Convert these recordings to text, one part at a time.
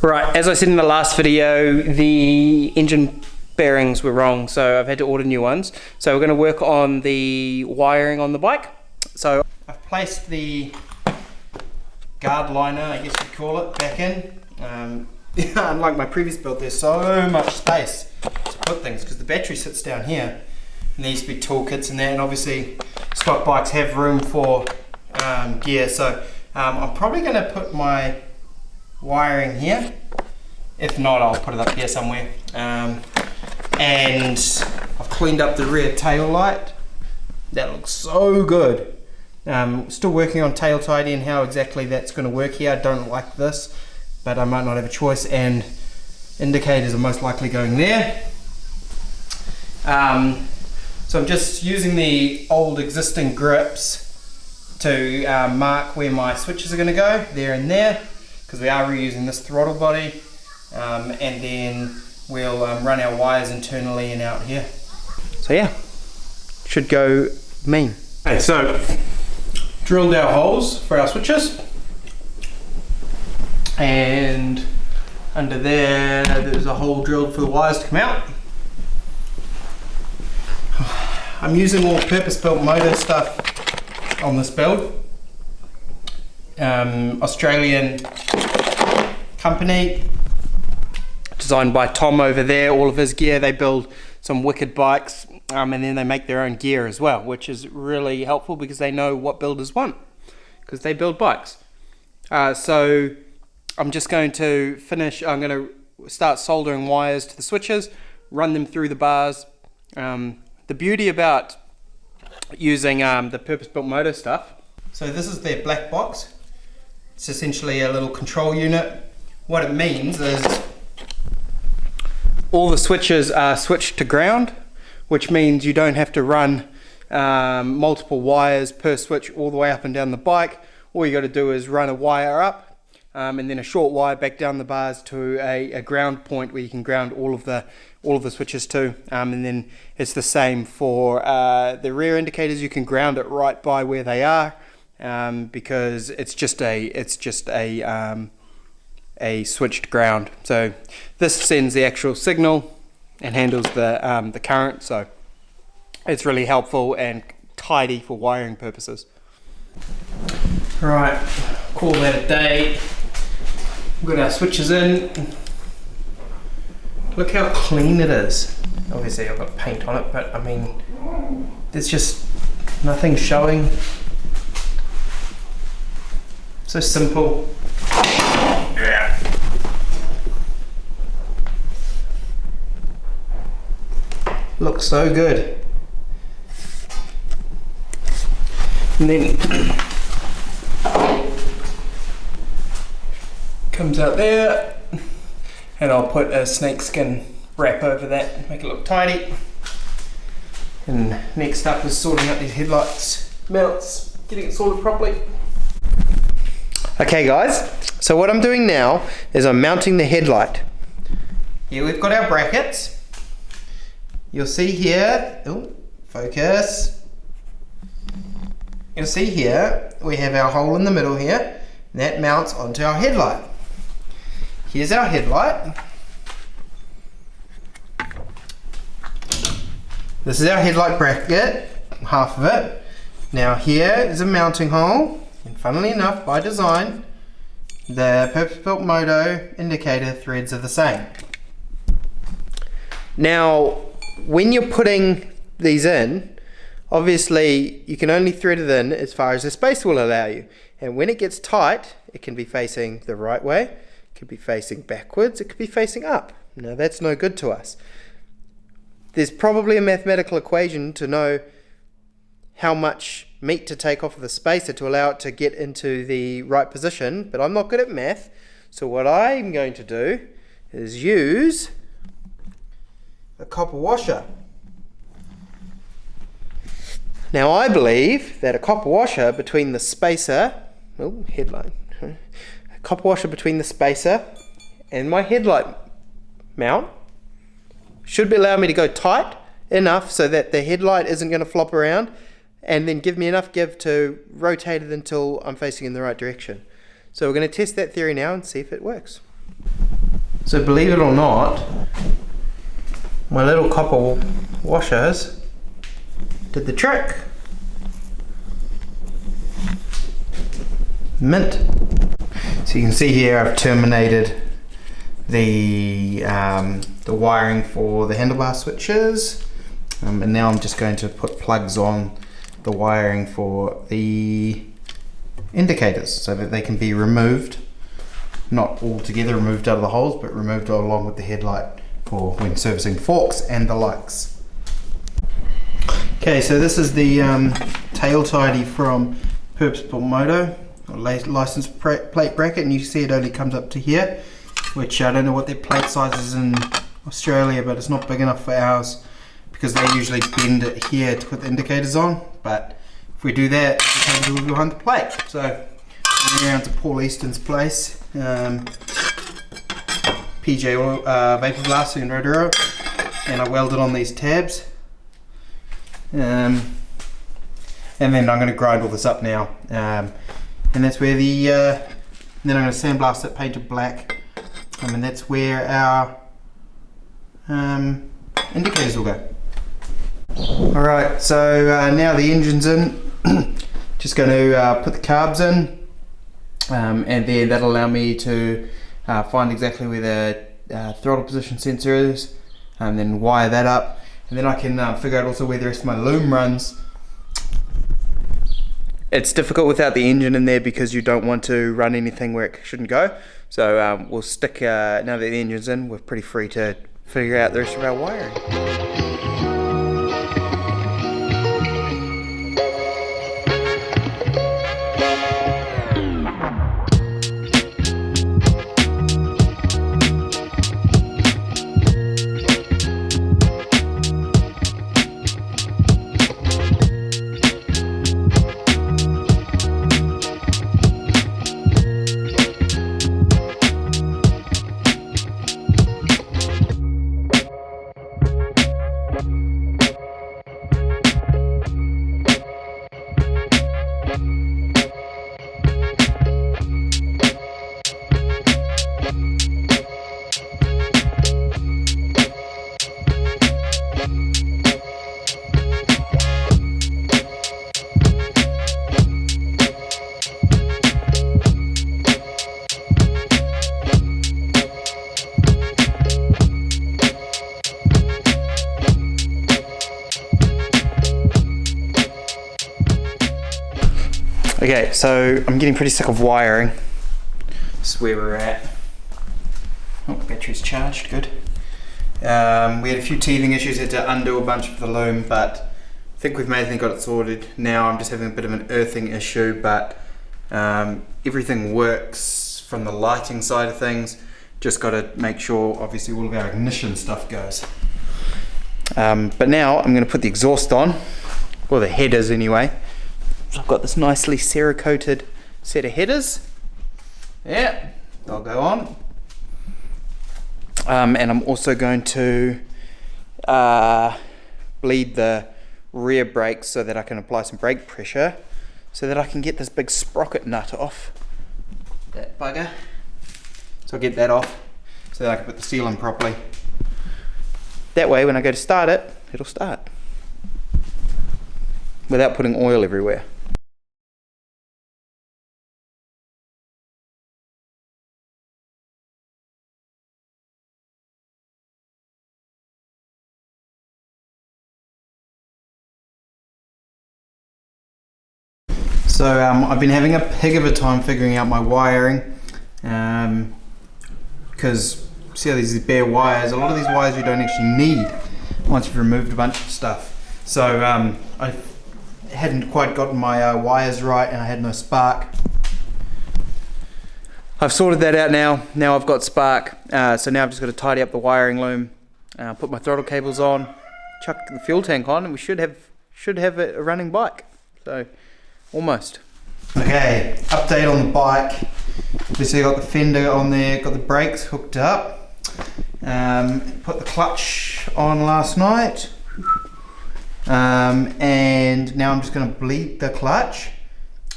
Right, as I said in the last video, the engine bearings were wrong, so I've had to order new ones. So we're going to work on the wiring on the bike. So I've placed the guard liner, I guess you'd call it, back in. Unlike my previous build, there's so much space to put things because the battery sits down here and there used to be toolkits and that, and obviously stock bikes have room for gear. So I'm probably going to put my wiring here. If not, I'll put it up here somewhere. And I've cleaned up the rear tail light. That looks so good. Still working on tail tidying how exactly that's going to work here. I don't like this, but I might not have a choice, and indicators are most likely going there. So I'm just using the old existing grips to mark where my switches are going to go, there and there, because we are reusing this throttle body, and then we'll run our wires internally and out here. So yeah, should go mean. Okay, so drilled our holes for our switches, and under there's a hole drilled for the wires to come out. I'm using all purpose-built motor stuff on this build. Australian company, designed by Tom over there. All of his gear, they build some wicked bikes, and then they make their own gear as well, which is really helpful because they know what builders want, because they build bikes. So I'm just going to finish, I'm going to start soldering wires to the switches, run them through the bars. The beauty about using the purpose-built motor stuff, so this is their black box. It's essentially a little control unit. What it means is all the switches are switched to ground, which means you don't have to run multiple wires per switch all the way up and down the bike. All you got to do is run a wire up and then a short wire back down the bars to a ground point where you can ground all of the switches to, and then it's the same for the rear indicators. You can ground it right by where they are, because it's just a switched ground. So this sends the actual signal and handles the current, so it's really helpful and tidy for wiring purposes. Right, call that a day. We've got our switches in. Look how clean it is. Obviously I've got paint on it, but I mean, there's just nothing showing. So simple. Yeah. Looks so good. And then comes out there, and I'll put a snakeskin wrap over that, make it look tidy. And next up is sorting out these headlights mounts, getting it sorted properly. Okay guys, so what I'm doing now is I'm mounting the headlight. Here we've got our brackets. You'll see here, oh, focus. You'll see here, we have our hole in the middle here, and that mounts onto our headlight. Here's our headlight. This is our headlight bracket, half of it. Now here is a mounting hole. And funnily enough, by design, the purpose-built moto indicator threads are the same. Now, when you're putting these in, obviously you can only thread it in as far as the space will allow you. And when it gets tight, it can be facing the right way, it could be facing backwards, it could be facing up. Now that's no good to us. There's probably a mathematical equation to know how much meat to take off of the spacer to allow it to get into the right position, but I'm not good at math, so what I'm going to do is use a copper washer. Now I believe that a copper washer between the spacer, a copper washer between the spacer and my headlight mount should allow me to go tight enough so that the headlight isn't going to flop around, and then give me enough give to rotate it until I'm facing in the right direction. So we're going to test that theory now and see if it works. So believe it or not, my little copper washers did the trick. Mint. So you can see here I've terminated the wiring for the handlebar switches, and now I'm just going to put plugs on the wiring for the indicators so that they can be removed, not altogether removed out of the holes, but removed along with the headlight for when servicing forks and the likes. Okay, so this is the tail tidy from Purposeful Moto, license plate bracket, and you see it only comes up to here, which I don't know what their plate size is in Australia, but it's not big enough for ours because they usually bend it here to put the indicators on. But if we do that, we can do it behind the plate. So I'm around to Paul Easton's place, PJ Oil, Vapor Blasting in Rotorua, and I welded on these tabs. And then I'm going to grind all this up now, and that's where the then I'm going to sandblast it, paint it black, and that's where our indicators will go. Alright, so now the engine's in. Just going to put the carbs in, and then that'll allow me to find exactly where the throttle position sensor is, and then wire that up, and then I can figure out also where the rest of my loom runs. It's difficult without the engine in there because you don't want to run anything where it shouldn't go. So we'll stick, now that the engine's in, we're pretty free to figure out the rest of our wiring. Okay, so I'm getting pretty sick of wiring. This is where we're at. Oh, battery's charged, good. We had a few teething issues, had to undo a bunch of the loom, but I think we've mainly got it sorted. Now I'm just having a bit of an earthing issue, but everything works from the lighting side of things. Just got to make sure, obviously, all of our ignition stuff goes. But now I'm going to put the exhaust on, or the headers anyway. So I've got this nicely Cerakoted set of headers. Yeah, they'll go on. And I'm also going to bleed the rear brakes so that I can apply some brake pressure so that I can get this big sprocket nut off that bugger. So I'll get that off so that I can put the seal in properly. That way when I go to start it, it'll start without putting oil everywhere. So I've been having a pig of a time figuring out my wiring, because see how these are bare wires. A lot of these wires you don't actually need once you've removed a bunch of stuff. So I hadn't quite gotten my wires right, and I had no spark. I've sorted that out now. Now I've got spark. So now I've just got to tidy up the wiring loom, put my throttle cables on, chuck the fuel tank on, and we should have a running bike. So. Almost. Okay, update on the bike. Obviously got the fender on there, got the brakes hooked up. Put the clutch on last night. And now I'm just going to bleed the clutch.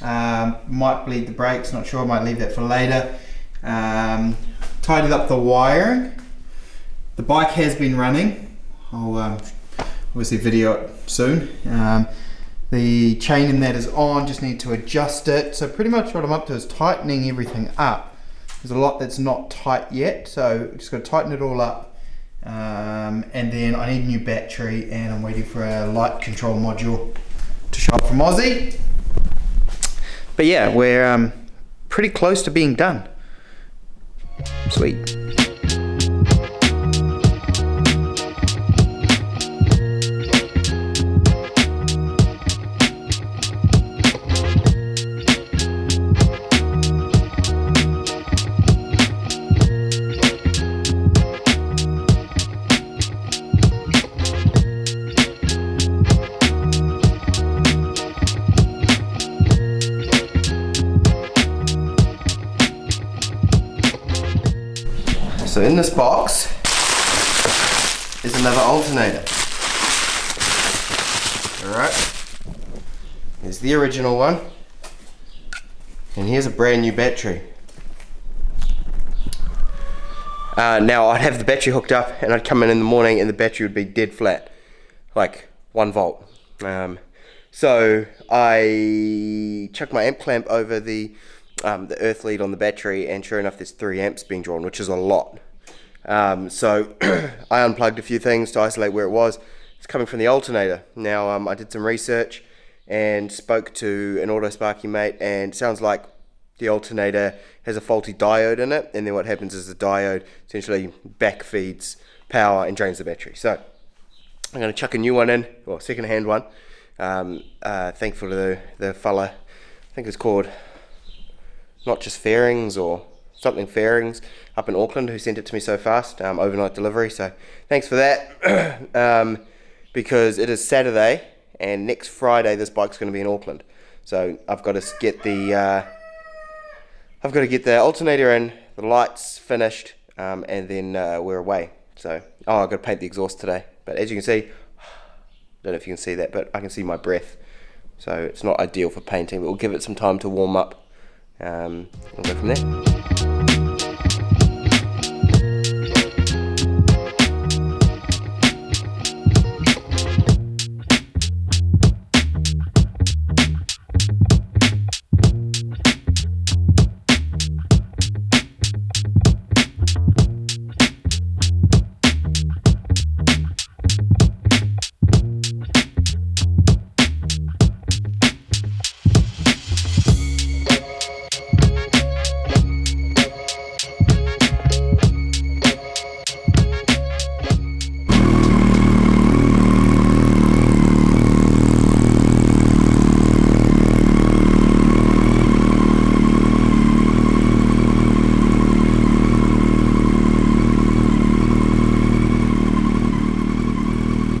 Might bleed the brakes, not sure, might leave that for later. Tighten tidied up the wiring. The bike has been running. I'll obviously video it soon. The chain in that is on, just need to adjust it. So pretty much what I'm up to is tightening everything up. There's a lot that's not tight yet, so just got to tighten it all up. And then I need a new battery, and I'm waiting for a light control module to show up from Aussie. But yeah, we're pretty close to being done. Sweet. So in this box is another alternator. Alright, here's the original one, and here's a brand new battery. Now I'd have the battery hooked up and I'd come in the morning and the battery would be dead flat, like 1 volt. So I chucked my amp clamp over the earth lead on the battery, and sure enough there's 3 amps being drawn, which is a lot. So I unplugged a few things to isolate where it was. It's coming from the alternator. Now I did some research and spoke to an auto sparky mate, and it sounds like the alternator has a faulty diode in it, and then what happens is the diode essentially back feeds power and drains the battery. So I'm going to chuck a new one in, or second hand one. Thankful to the fella, I think it's called Not Just Fairings or something Fairings up in Auckland, who sent it to me so fast, overnight delivery, so thanks for that. Because it is Saturday and next Friday this bike's going to be in Auckland, so I've got to get the alternator in, the lights finished, and then we're away. So I've got to paint the exhaust today, but as you can see, don't know if you can see that, but I can see my breath, so it's not ideal for painting, but we'll give it some time to warm up. We'll go from there.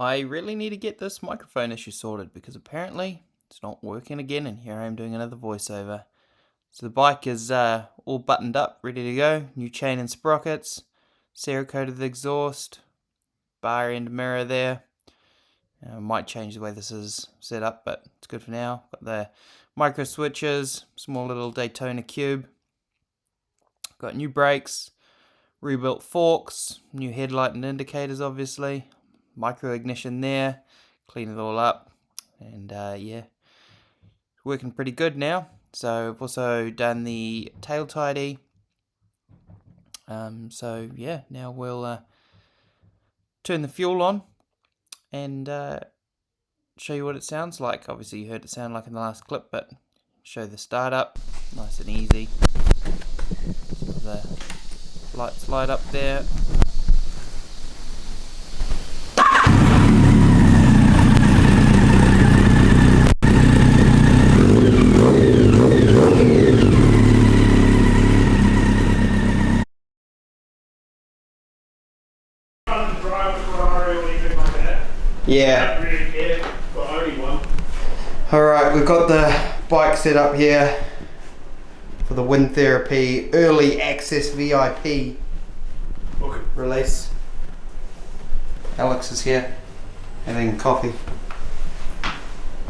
I really need to get this microphone issue sorted, because apparently it's not working again, and here I am doing another voiceover. So the bike is all buttoned up, ready to go. New chain and sprockets, Cerakoted the exhaust, bar end mirror there. Might change the way this is set up, but it's good for now. Got the micro switches, small little Daytona cube. Got new brakes, rebuilt forks, new headlight and indicators obviously. Micro ignition there, clean it all up, and yeah, working pretty good now. So I've also done the tail tidy. So yeah, now we'll turn the fuel on and show you what it sounds like. Obviously you heard it sound like in the last clip, but show the startup, nice and easy. So the lights light up there. Yeah. Alright, we've got the bike set up here for the Wind Therapy Early Access VIP release. Alex is here having coffee.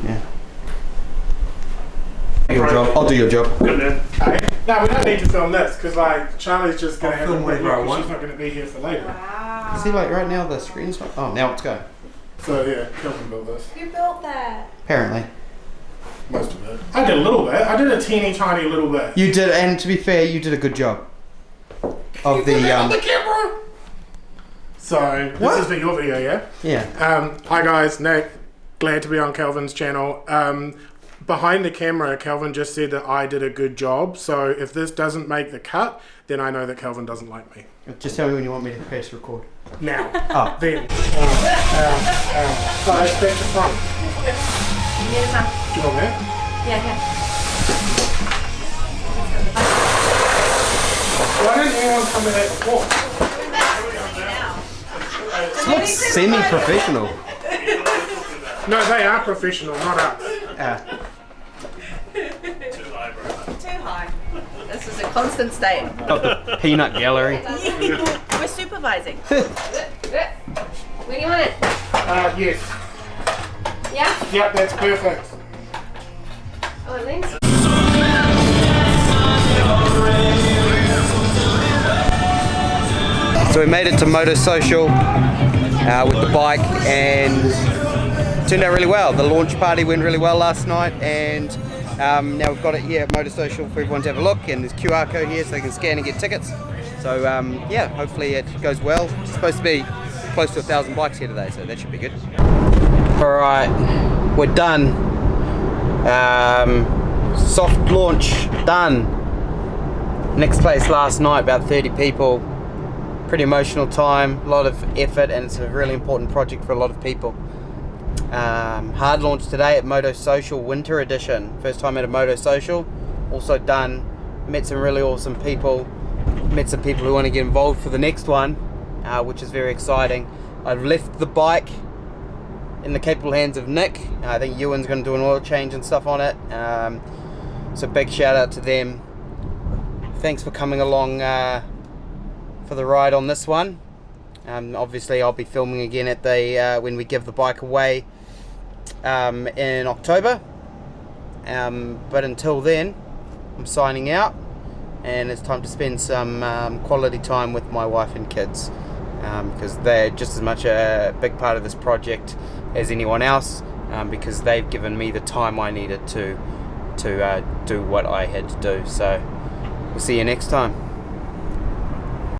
Yeah. Your job. I'll do your job. Good man. Hey. No, we don't need to film this because like Charlie's just gonna have film a quick whatever I look. want. She's not gonna be here for later. Wow. See, like right now the screen's not. Oh, now it's going. So yeah, Kelvin built this. You built that. Apparently. Most of it. I did a little bit. I did a teeny tiny little bit. You did, and to be fair, you did a good job. Of the on the camera. So this is for your video, yeah? Yeah. Hi guys, Nick. Glad to be on Kelvin's channel. Behind the camera, Kelvin just said that I did a good job. So if this doesn't make the cut, then I know that Kelvin doesn't like me. Just tell me when you want me to press record. Now. Oh. Then. Guys, that's the front. Here's some. Do you want that? Yeah. Why didn't anyone come to that before? It looks semi-professional. No, they are professional, not us. Too high. This is a constant state. Got the peanut gallery. We're supervising. Where do you want it? Yes. Yeah? Yep, that's perfect. Oh, thanks. So we made it to Motor Social with the bike, and it turned out really well. The launch party went really well last night, and now we've got it here at Motor Social for everyone to have a look, and there's QR code here so they can scan and get tickets. So yeah, hopefully it goes well. It's supposed to be close to 1,000 bikes here today, so that should be good. Alright, we're done. Soft launch done. Next place last night, about 30 people. Pretty emotional time, a lot of effort, and it's a really important project for a lot of people. Hard launch today at Moto Social Winter Edition. First time at a Moto Social. Also done. Met some really awesome people. Met some people who want to get involved for the next one, which is very exciting. I've left the bike in the capable hands of Nick. I think Ewan's going to do an oil change and stuff on it. So big shout out to them. Thanks for coming along for the ride on this one. Obviously I'll be filming again at the when we give the bike away in October, but until then I'm signing out, and it's time to spend some quality time with my wife and kids, because they're just as much a big part of this project as anyone else, because they've given me the time I needed to do what I had to do. So we'll see you next time.